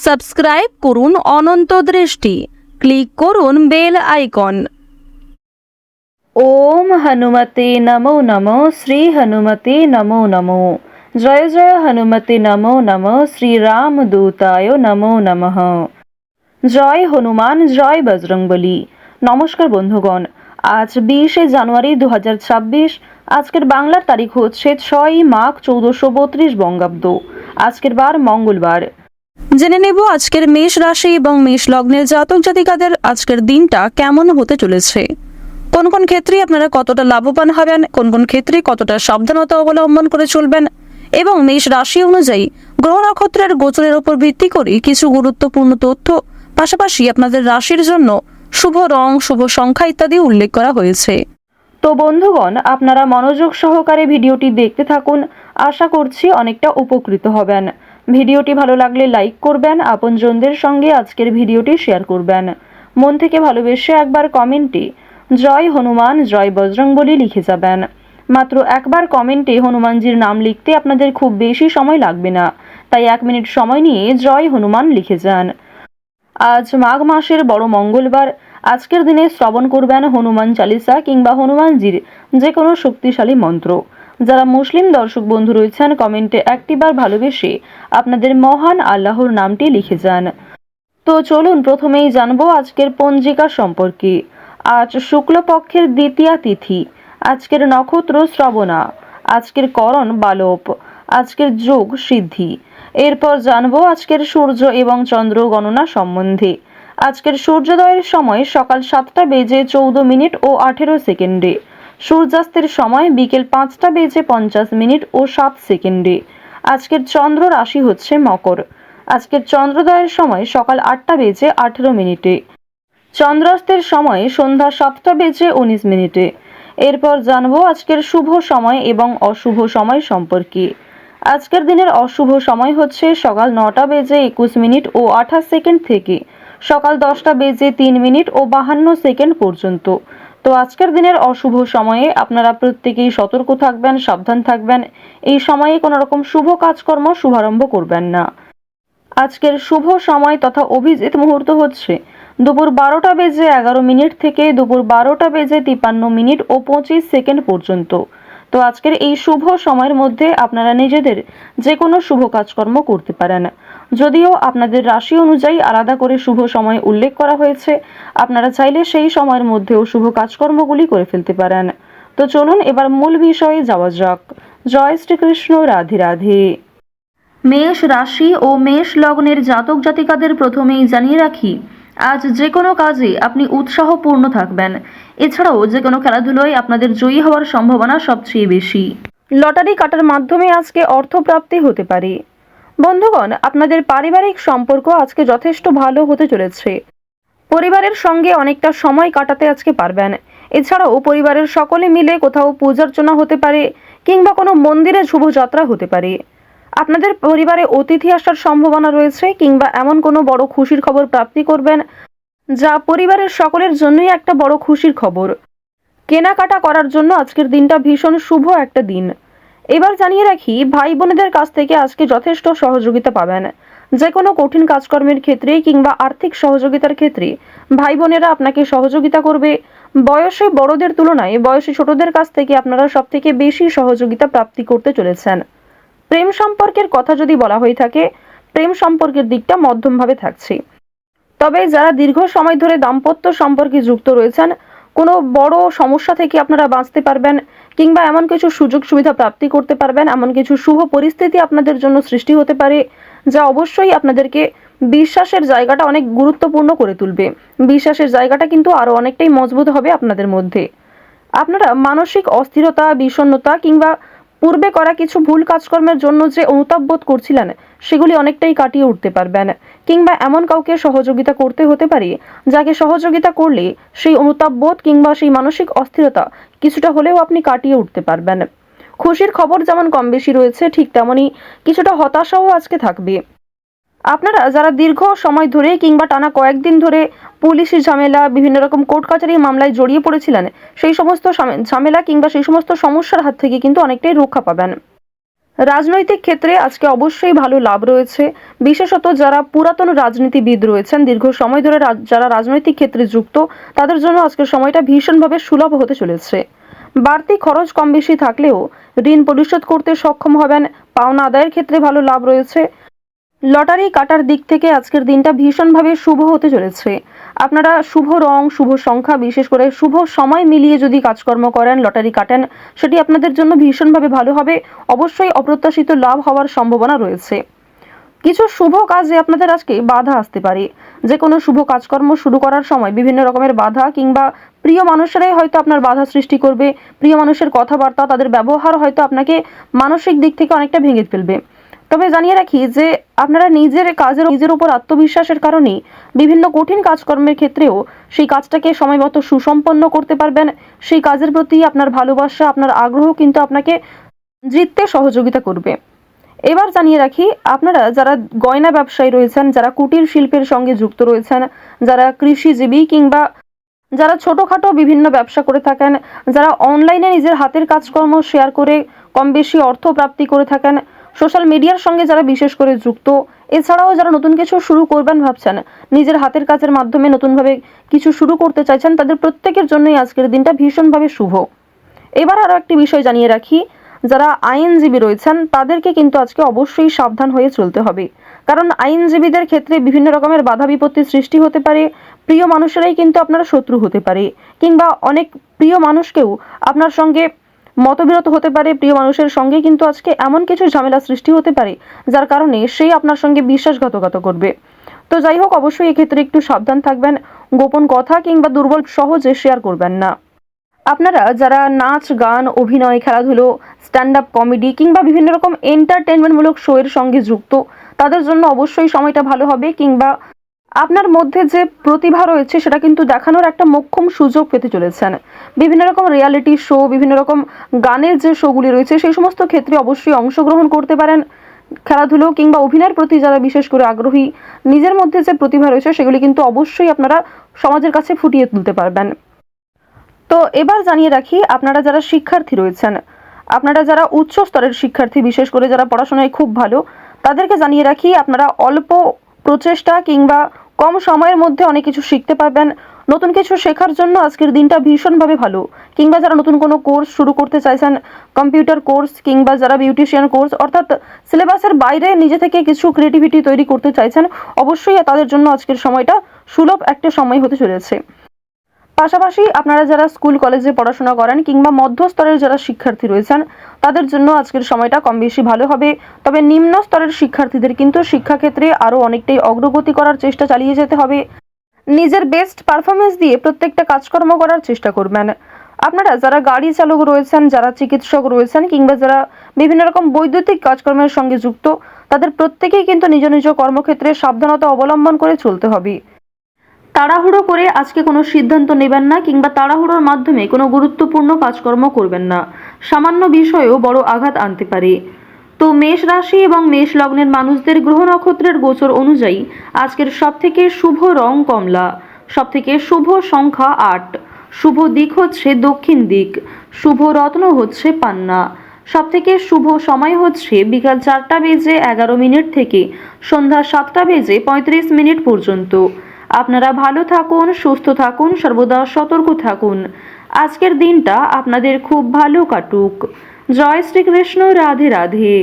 Subscribe করুন অনন্ত দৃষ্টি, click করুন বেল আইকন। ওম হনুমতে নমো নমো, শ্রী হনুমতে নমো নমো। জয় জয় হনুমতে নমো নমো, শ্রীরামদূতায় নমো নমঃ। জয় হনুমান, জয় বজরংবলী। নমস্কার বন্ধুগণ, আজ 20শে জানুয়ারি 2026। আজকের বাংলার তারিখ হচ্ছে 6ই মাঘ 1432 বঙ্গাব্দ। আজকের বার মঙ্গলবার। জেনে নেব আজকের মেষ রাশি এবং মেষ লগ্নের জাতক জাতিকাদের আজকের দিনটা কেমন হতে চলেছে। কোন কোন ক্ষেত্রে আপনারা কতটা লাভবান হবেন, কোন কোন ক্ষেত্রে কতটা সাবধানতা অবলম্বন করে চলবেন, এবং মেষ রাশি অনুযায়ী গ্রহ নক্ষত্রের গোচরের উপর ভিত্তি করে কিছু গুরুত্বপূর্ণ তথ্য, পাশাপাশি আপনাদের রাশির জন্য শুভ রং, শুভ সংখ্যা ইত্যাদি উল্লেখ করা হয়েছে। তো বন্ধুগণ, আপনারা মনোযোগ সহকারে ভিডিওটি দেখতে থাকুন। আশা করছি অনেকটা উপকৃত হবেন। ভিডিওটি ভালো লাগলে লাইক করবেন, আপনজনদের সঙ্গে আজকের ভিডিওটি শেয়ার করবেন। মন থেকে ভালোবেসে একবার কমেন্টে জয় হনুমান, জয় বজরংবলী লিখে যাবেন। মাত্র একবার কমেন্টে হনুমানজির নাম লিখতে আপনাদের খুব বেশি সময় লাগবে না, তাই 1 মিনিট সময় নিয়ে জয় হনুমান লিখে যান। আজ মাঘ মাসের বড় মঙ্গলবার। আজকের দিনে শ্রবণ করবেন হনুমান চালিসা কিংবা হনুমানজির যে কোনো শক্তিশালী মন্ত্র। যারা মুসলিম দর্শক বন্ধু রয়েছেন, কমেন্টে একটিবার ভালোবেসে আপনাদের মহান আল্লাহর নামটি লিখে যান। তো চলুন প্রথমেই জানবো আজকের পঞ্জিকা সম্পর্কে। আজ শুক্লপক্ষের দ্বিতীয়া তিথি। আজকের নক্ষত্র শ্রবণা। আজকের করণ বালব। আজকের যোগ সিদ্ধি। এরপর জানবো আজকের সূর্য এবং চন্দ্র গণনা সম্বন্ধে। আজকের সূর্যোদয়ের সময় সকাল 7টা বেজে 14 মিনিট ও 18 সেকেন্ডে। সূর্যাস্তের সময় বিকেল 5টা বেজে 50 মিনিট ও 7 সেকেন্ডে। আজকের চন্দ্র রাশি হচ্ছে মকর। আজকের চন্দ্রোদয়ের সময় সকাল 8টা বেজে 18 মিনিটে। চন্দ্রাস্তের সময় সন্ধ্যা 7টা বেজে 19 মিনিটে। এরপর জানবো আজকের শুভ সময় এবং অশুভ সময় সম্পর্কে। আজকের দিনের অশুভ সময় হচ্ছে সকাল 9টা বেজে 21 মিনিট ও 28 সেকেন্ড থেকে সকাল 10টা বেজে 3 মিনিট ও 52 সেকেন্ড পর্যন্ত। তো আজকের দিনের অশুভ সময়ে আপনারা প্রত্যেকেই সতর্ক থাকবেন, সাবধান থাকবেন। এই সময়ে কোনো রকম শুভ কাজকর্ম শুভারম্ভ করবেন না। আজকের শুভ সময় তথা অভিজিৎ মুহূর্ত হচ্ছে দুপুর 12টা বেজে 11 মিনিট থেকে দুপুর 12টা বেজে 53 মিনিট ও 25 সেকেন্ড পর্যন্ত। তো আজকের এই শুভ সময়ের মধ্যে আপনারা নিজেদের যে কোনো শুভ কাজকর্ম করতে পারেন। যদিও আপনাদের রাশি অনুযায়ী আলাদা করে শুভ সময় উল্লেখ করা হয়েছে, আপনারা চাইলে সেই সময়ের মধ্যেও শুভ কাজকর্মগুলি করে ফেলতে পারেন। তো চলুন এবার মূল বিষয়ে যাওয়া যাক। জয় শ্রীকৃষ্ণ, রাধে রাধে। মেষ রাশি ও মেষ লগ্নের জাতক জাতিকাদের প্রথমেই জানিয়ে রাখি, আজ যে কোনো কাজে আপনি উৎসাহপূর্ণ থাকবেন। এছাড়াও যে কোনো খেলাধুলোয় আপনাদের জয়ী হওয়ার সম্ভাবনা সবচেয়ে বেশি। লটারি কাটার মাধ্যমে আজকে অর্থপ্রাপ্তি হতে পারে। বন্ধুগণ, আপনাদের পারিবারিক সম্পর্ক আজকে যথেষ্ট ভালো হতে চলেছে। পরিবারের সঙ্গে অনেকটা সময় কাটাতে আজকে পারবেন। এছাড়াও পরিবারের সকলে মিলে কোথাও পূজার্চনা হতে পারে কিংবা কোনো মন্দিরে শুভযাত্রা হতে পারে। আপনাদের পরিবারে অতিথি আসার সম্ভাবনা রয়েছে কিংবা এমন কোনো বড় খুশির খবর প্রাপ্তি করবেন যা পরিবারের সকলের জন্যই একটা বড় খুশির খবর। কেনাকাটা করার জন্য আজকের দিনটা ভীষণ শুভ একটা দিন। এবার জানিয়ে রাখি, ভাই বোনেদের কাছ থেকে আজকে যথেষ্ট সহযোগিতা পাবেন। যে কোনো কঠিন কাজকর্মের ক্ষেত্রে কিংবা আর্থিক সহযোগিতার ক্ষেত্রে ভাই বোনেরা আপনাকে সহযোগিতা করবে। বয়সে বড়দের তুলনায় বয়সে ছোটদের কাছ থেকে আপনারা সব থেকে বেশি সহযোগিতা প্রাপ্তি করতে চলেছেন। প্রেম সম্পর্কের কথা যদি বলা হয়ে থাকে, প্রেম সম্পর্কের দিকটা মধ্যমভাবে থাকছে। তবে যারা দীর্ঘ সময় ধরে দাম্পত্য সম্পর্কে যুক্ত রয়েছেন, কোনো বড় সমস্যা থেকে আপনারা বাঁচতে পারবেন কিংবা এমন কিছু সুযোগ সুবিধা প্রাপ্তি করতে পারবেন, এমন কিছু শুভ পরিস্থিতি আপনাদের জন্য সৃষ্টি হতে পারে যা অবশ্যই আপনাদেরকে বিশ্বাসের জায়গাটা অনেক গুরুত্বপূর্ণ করে তুলবে। বিশ্বাসের জায়গাটা কিন্তু আরও অনেকটাই মজবুত হবে আপনাদের মধ্যে। আপনারা মানসিক অস্থিরতা, বিষণ্ণতা কিংবা পূর্বে করা কিছু ভুল কাজকর্মের জন্য যে অনুতাপ বোধ করছিলেন সেগুলি অনেকটাই কাটিয়ে উঠতে পারবেন। কিংবা এমন কাউকে সহযোগিতা করতে হতে পারে যাকে সহযোগিতা করলে সেই অনুতাপ বোধ কিংবা সেই মানসিক অস্থিরতা কিছুটা হলেও আপনি কাটিয়ে উঠতে পারবেন। খুশির খবর যেমন কম বেশি রয়েছে, ঠিক তেমনই কিছুটা হতাশাও আজকে থাকবে। আপনারা যারা দীর্ঘ সময় ধরে কিংবা টানা কয়েকদিন ধরে পুলিশি ঝামেলা, বিভিন্ন রকম কোর্ট কাচারি মামলায় জড়িয়ে পড়েছিলেন, সেই সমস্ত ঝামেলা কিংবা সেই সমস্ত সমস্যার হাত থেকে কিন্তু অনেকটাই রক্ষা পাবেন। রাজনৈতিক ক্ষেত্রে আজকে অবশ্যই ভালো লাভ রয়েছে। বিশেষত যারা পুরাতন রাজনীতিবিদ রয়েছেন, দীর্ঘ সময় ধরে যারা রাজনৈতিক ক্ষেত্রে যুক্ত, তাদের জন্য আজকের সময়টা ভীষণভাবে সুলভ হতে চলেছে। বাড়তি খরচ কম বেশি থাকলেও ঋণ পরিশোধ করতে সক্ষম হবেন। পাওনা আদায়ের ক্ষেত্রে ভালো লাভ রয়েছে। লটারি কাটার দিক থেকে আজকের দিনটা ভীষণভাবে শুভ হতে চলেছে। আপনারা শুভ রং, শুভ সংখ্যা, বিশেষ করে শুভ সময় মিলিয়ে যদি কাজকর্ম করেন, লটারি কাটেন, সেটি আপনাদের জন্য ভীষণভাবে ভালো হবে। অবশ্যই অপ্রত্যাশিত লাভ হওয়ার সম্ভাবনা রয়েছে। কিছু শুভ কাজে আপনাদের আজকে বাধা আসতে পারে। যে কোনো শুভ কাজকর্ম শুরু করার সময় বিভিন্ন রকমের বাধা কিংবা প্রিয় মানুষেরাই হয়তো আপনার বাধা সৃষ্টি করবে। প্রিয় মানুষের কথাবার্তা, তাদের ব্যবহার হয়তো আপনাকে মানসিক দিক থেকে অনেকটা ভেঙে ফেলবে। তবে জানিয়ে রাখি যে আপনারা নিজের উপর আত্মবিশ্বাসের কারণেই বিভিন্ন কঠিন কাজকর্মের ক্ষেত্রেও সেই কাজটাকে সময়মতো সুসম্পন্ন করতে পারবেন। সেই কাজের প্রতি আপনার ভালোবাসা, আপনার আগ্রহ কিন্তু আপনাকে জিততে সহযোগিতা করবে। এবার জানিয়ে রাখি, আপনারা যারা গয়না ব্যবসায়ী রয়েছেন, যারা কুটির শিল্পের সঙ্গে যুক্ত রয়েছেন, যারা কৃষিজীবী কিংবা যারা ছোটোখাটো বিভিন্ন ব্যবসা করে থাকেন, যারা অনলাইনে নিজের হাতের কাজকর্ম শেয়ার করে কম বেশি অর্থ প্রাপ্তি করে থাকেন, সোশ্যাল মিডিয়ার সঙ্গে যারা বিশেষ করে যুক্ত, এছাড়াও যারা নতুন কিছু শুরু করবেন ভাবছেন, নিজের হাতের কাজের মাধ্যমে নতুনভাবে কিছু শুরু করতে চাইছেন, তাদের প্রত্যেকের জন্যই আজকের দিনটা ভীষণভাবে শুভ। এবার আরও একটি বিষয় জানিয়ে রাখি, যারা আইনজীবী রয়েছেন তাদেরকে কিন্তু আজকে অবশ্যই সাবধান হয়ে চলতে হবে। কারণ আইনজীবীদের ক্ষেত্রে বিভিন্ন রকমের বাধা বিপত্তির সৃষ্টি হতে পারে। প্রিয় মানুষেরাই কিন্তু আপনার শত্রু হতে পারে, কিংবা অনেক প্রিয় মানুষকেও আপনার সঙ্গে মতবিরোধ হতে পারে। প্রিয় মানুষের সঙ্গে কিন্তু আজকে এমন কিছু ঝামেলা সৃষ্টি হতে পারে যার কারণে সেই আপনার সঙ্গে বিশ্বাসঘাতকতা করবে। তো যাই হোক, অবশ্যই এক্ষেত্রে একটু সাবধান থাকবেন। গোপন কথা কিংবা দুর্বল সহজে শেয়ার করবেন না। আপনারা যারা নাচ, গান, অভিনয়, খেলাধুলো, স্ট্যান্ড আপ কমেডি কিংবা বিভিন্ন রকম এন্টারটেনমেন্টমূলক শো এর সঙ্গে যুক্ত, তাদের জন্য অবশ্যই সময়টা ভালো হবে। কিংবা আপনার মধ্যে যে প্রতিভা রয়েছে সেটা কিন্তু দেখানোর একটা মোক্ষম সুযোগ পেতে চলেছেন। বিভিন্ন রকম রিয়ালিটি শো, বিভিন্ন রকম গানের যে শোগুলি রয়েছে, সেই সমস্ত ক্ষেত্রে অবশ্যই অংশগ্রহণ করতে পারেন। খেলাধুলো কিংবা অভিনয়ের প্রতি যারা বিশেষ করে আগ্রহী, নিজের মধ্যে যে প্রতিভা রয়েছে সেগুলি কিন্তু অবশ্যই আপনারা সমাজের কাছে ফুটিয়ে তুলতে পারবেন। তো এবার জানিয়ে রাখি, আপনারা যারা শিক্ষার্থী রয়েছেন, আপনারা যারা উচ্চ স্তরের শিক্ষার্থী, বিশেষ করে যারা পড়াশোনায় খুব ভালো, তাদেরকে জানিয়ে রাখি আপনারা অল্প প্রচেষ্টা কিংবা কম সময়ের মধ্যে অনেক কিছু শিখতে পারবেন। নতুন কিছু শেখার জন্য আজকের দিনটা ভীষণভাবে ভালো। কিংবা যারা নতুন কোনো কোর্স শুরু করতে চাইছেন, কম্পিউটার কোর্স কিংবা যারা বিউটিশিয়ান কোর্স, অর্থাৎ সিলেবাসের বাইরে নিজে থেকে কিছু ক্রিয়েটিভিটি তৈরি করতে চাইছেন, অবশ্যই তাদের জন্য আজকের সময়টা সুলভ একটা সময় হতে চলেছে। পাশাপাশি আপনারা যারা স্কুল কলেজে পড়াশোনা করেন কিংবা মধ্যস্তরের যারা শিক্ষার্থী রয়েছেন, তাদের জন্য আজকের সময়টা কম বেশি ভালো হবে। তবে নিম্ন স্তরের শিক্ষার্থীদের কিন্তু শিক্ষাক্ষেত্রে আরও অনেকটাই অগ্রগতি করার চেষ্টা চালিয়ে যেতে হবে। নিজের বেস্ট পারফরমেন্স দিয়ে প্রত্যেকটা কাজকর্ম করার চেষ্টা করবেন। আপনারা যারা গাড়ি চালক রয়েছেন, যারা চিকিৎসক রয়েছেন কিংবা যারা বিভিন্ন রকম বৈদ্যুতিক কাজকর্মের সঙ্গে যুক্ত, তাদের প্রত্যেকেই কিন্তু নিজ নিজ কর্মক্ষেত্রে সাবধানতা অবলম্বন করে চলতে হবে। তাড়াহুড়ো করে আজকে কোনো সিদ্ধান্ত নেবেন না কিংবা তাড়াহুড়োর মাধ্যমে কোনো গুরুত্বপূর্ণ কাজকর্ম করবেন না। সামান্য বিষয়েও বড় আঘাত আনতে পারে। তো মেষ রাশি এবং মেষ লগ্নের মানুষদের গ্রহ নক্ষত্রের গোচর অনুযায়ী আজকের সবথেকে শুভ রং কমলা, সবথেকে শুভ সংখ্যা 8, শুভ দিক হচ্ছে দক্ষিণ দিক, শুভ রত্ন হচ্ছে পান্না, সবথেকে শুভ সময় হচ্ছে বিকাল 4:11 থেকে সন্ধ্যা 7:35 পর্যন্ত। আপনারা ভালো থাকুন, সুস্থ থাকুন, সর্বদা সতর্ক থাকুন। আজকের দিনটা আপনাদের খুব ভালো কাটুক। জয় শ্রীকৃষ্ণ, রাধে রাধে।